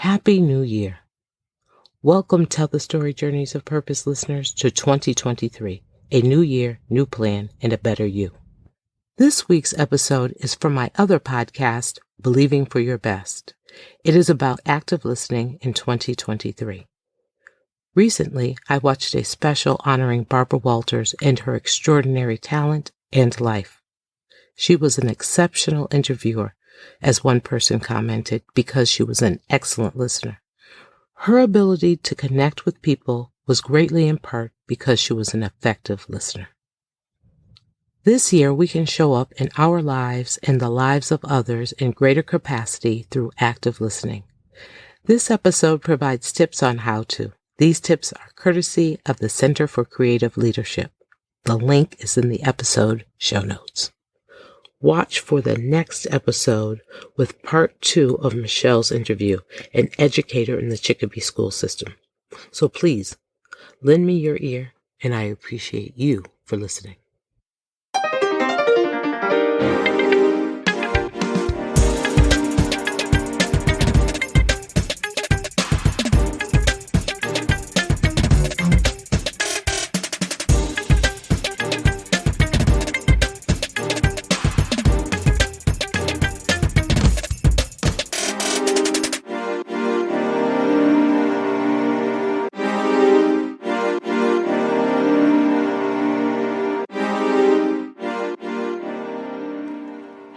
Happy New Year. Welcome, Tell the Story Journeys of Purpose listeners, to 2023, a new year, new plan, and a better you. This week's episode is from my other podcast, Believing for Your Best. It is about active listening in 2023. Recently, I watched a special honoring Barbara Walters and her extraordinary talent and life. She was an exceptional interviewer, as one person commented, because she was an excellent listener. Her ability to connect with people was greatly in part because she was an effective listener. This year, we can show up in our lives and the lives of others in greater capacity through active listening. This episode provides tips on how to. These tips are courtesy of the Center for Creative Leadership. The link is in the episode show notes. Watch for the next episode with part 2 of Michelle's interview, an educator in the Chicopee school system. So please, lend me your ear, and I appreciate you for listening.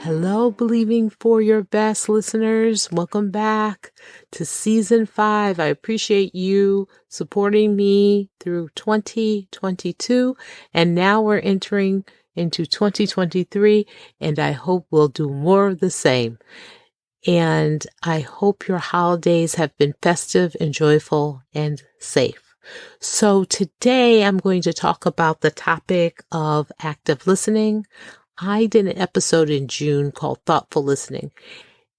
Hello, Believing for Your Best listeners. Welcome back to Season 5. I appreciate you supporting me through 2022, and now we're entering into 2023, and I hope we'll do more of the same. And I hope your holidays have been festive and joyful and safe. So today I'm going to talk about the topic of active listening. I did an episode in June called Thoughtful Listening,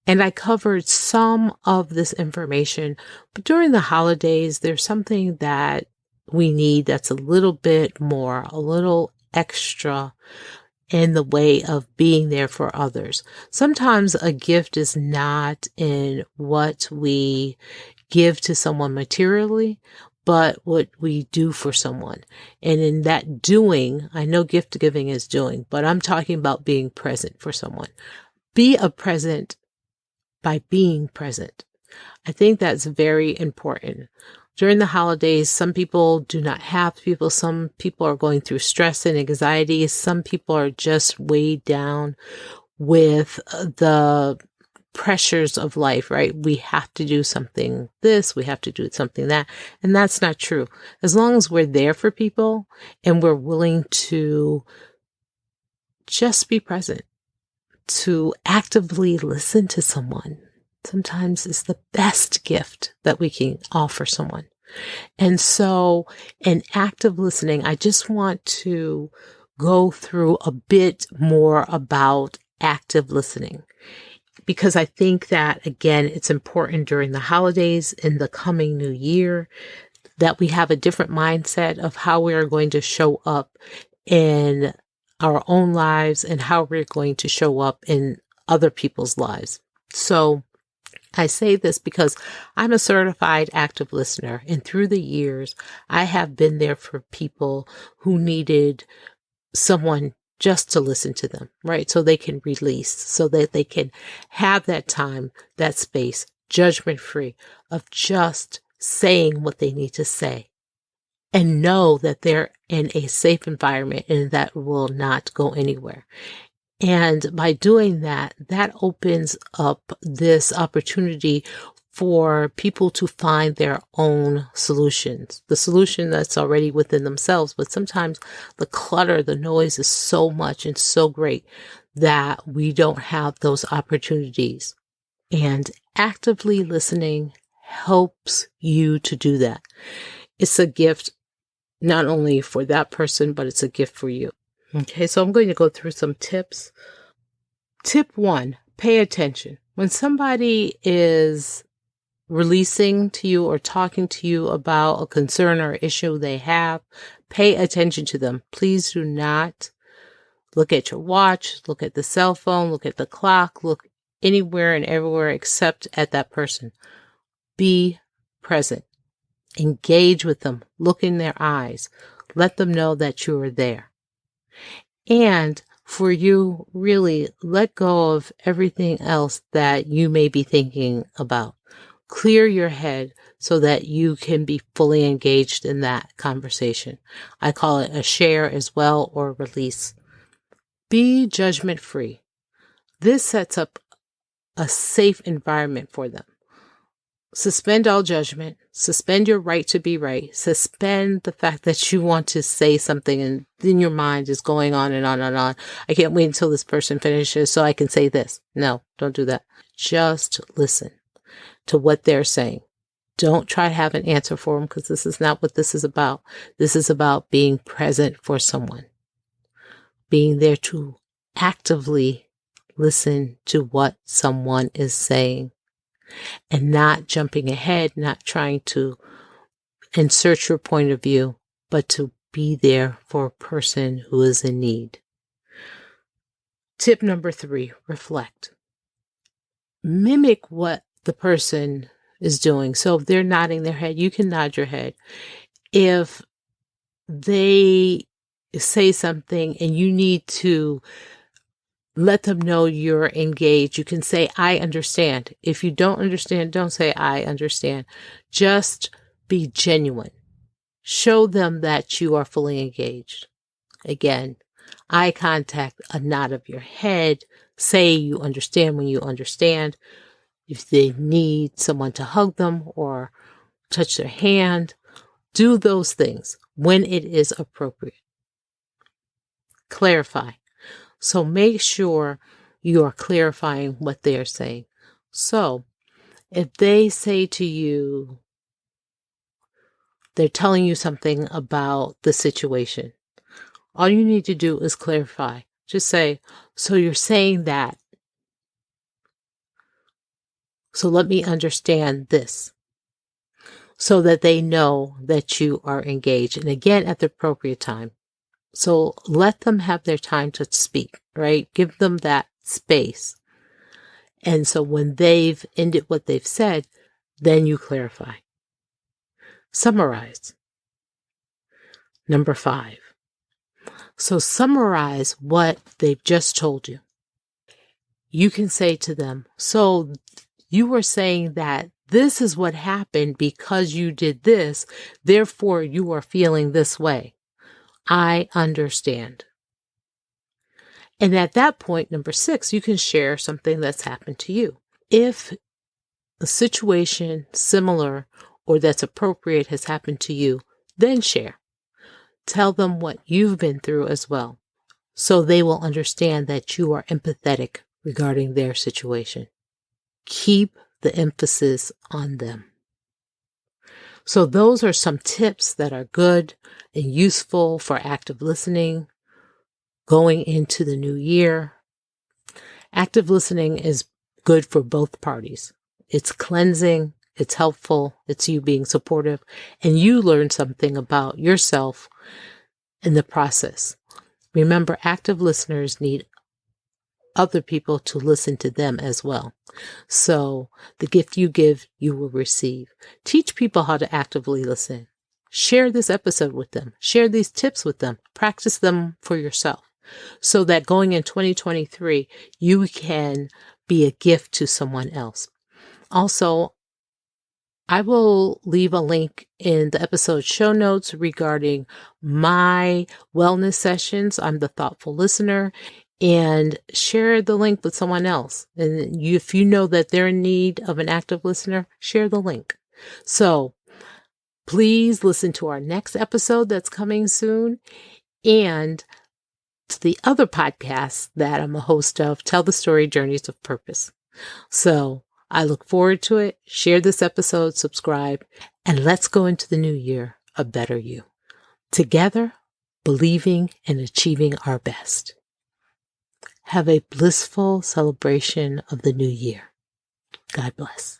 and I covered some of this information. But during the holidays, there's something that we need that's a little bit more, a little extra in the way of being there for others. Sometimes a gift is not in what we give to someone materially, but what we do for someone. And in that doing, I know gift giving is doing, but I'm talking about being present for someone. Be a present by being present. I think that's very important. During the holidays, some people do not have people. Some people are going through stress and anxiety. Some people are just weighed down with the pressures of life, right? We have to do something this, we have to do something that, and that's not true. As long as we're there for people and we're willing to just be present, to actively listen to someone, sometimes is the best gift that we can offer someone. And so in active listening, I just want to go through a bit more about active listening, because I think that, again, it's important during the holidays in the coming new year that we have a different mindset of how we are going to show up in our own lives and how we're going to show up in other people's lives. So I say this because I'm a certified active listener, and through the years, I have been there for people who needed someone just to listen to them, right? So they can release, so that they can have that time, that space, judgment-free, of just saying what they need to say and know that they're in a safe environment and that will not go anywhere. And by doing that, that opens up this opportunity for people to find their own solutions, the solution that's already within themselves. But sometimes the clutter, the noise is so much and so great that we don't have those opportunities. And actively listening helps you to do that. It's a gift not only for that person, but it's a gift for you. Okay, so I'm going to go through some tips. Tip 1, pay attention. When somebody is releasing to you or talking to you about a concern or issue they have, pay attention to them. Please do not look at your watch, look at the cell phone, look at the clock, look anywhere and everywhere except at that person. Be present. Engage with them. Look in their eyes. Let them know that you are there. And for you, really let go of everything else that you may be thinking about. Clear your head so that you can be fully engaged in that conversation. I call it a share as well, or release. Be judgment free. This sets up a safe environment for them. Suspend all judgment. Suspend your right to be right. Suspend the fact that you want to say something and then your mind is going on and on and on. I can't wait until this person finishes so I can say this. No, don't do that. Just listen to what they're saying. Don't try to have an answer for them, because this is not what this is about. This is about being present for someone. Being there to actively listen to what someone is saying. And not jumping ahead, not trying to insert your point of view, but to be there for a person who is in need. Tip number 3, reflect. Mimic what the person is doing. So if they're nodding their head, you can nod your head. If they say something and you need to let them know you're engaged, you can say, I understand. If you don't understand, don't say, I understand. Just be genuine. Show them that you are fully engaged. Again, eye contact, a nod of your head. Say you understand when you understand. If they need someone to hug them or touch their hand, do those things when it is appropriate. Clarify. So make sure you are clarifying what they are saying. So if they say to you, they're telling you something about the situation, all you need to do is clarify. Just say, so you're saying that. So let me understand this. So that they know that you are engaged. And again, at the appropriate time. So let them have their time to speak, right? Give them that space. And so when they've ended what they've said, then you clarify. Summarize. Number 5. So summarize what they've just told you. You can say to them, so you were saying that this is what happened because you did this, therefore you are feeling this way. I understand. And at that point, number 6, you can share something that's happened to you. If a situation similar or that's appropriate has happened to you, then share. Tell them what you've been through as well, so they will understand that you are empathetic regarding their situation. Keep the emphasis on them. So those are some tips that are good and useful for active listening going into the new year. Active listening is good for both parties. It's cleansing, it's helpful, it's you being supportive, and you learn something about yourself in the process. Remember, active listeners need other people to listen to them as well. So the gift you give, you will receive. Teach people how to actively listen. Share this episode with them. Share these tips with them. Practice them for yourself so that going in 2023, you can be a gift to someone else. Also, I will leave a link in the episode show notes regarding my wellness sessions. I'm the Thoughtful Listener. And share the link with someone else. And if you know that they're in need of an active listener, share the link. So please listen to our next episode that's coming soon. And to the other podcasts that I'm a host of, Tell the Story, Journeys of Purpose. So I look forward to it. Share this episode, subscribe, and let's go into the new year a better you. Together, believing and achieving our best. Have a blissful celebration of the new year. God bless.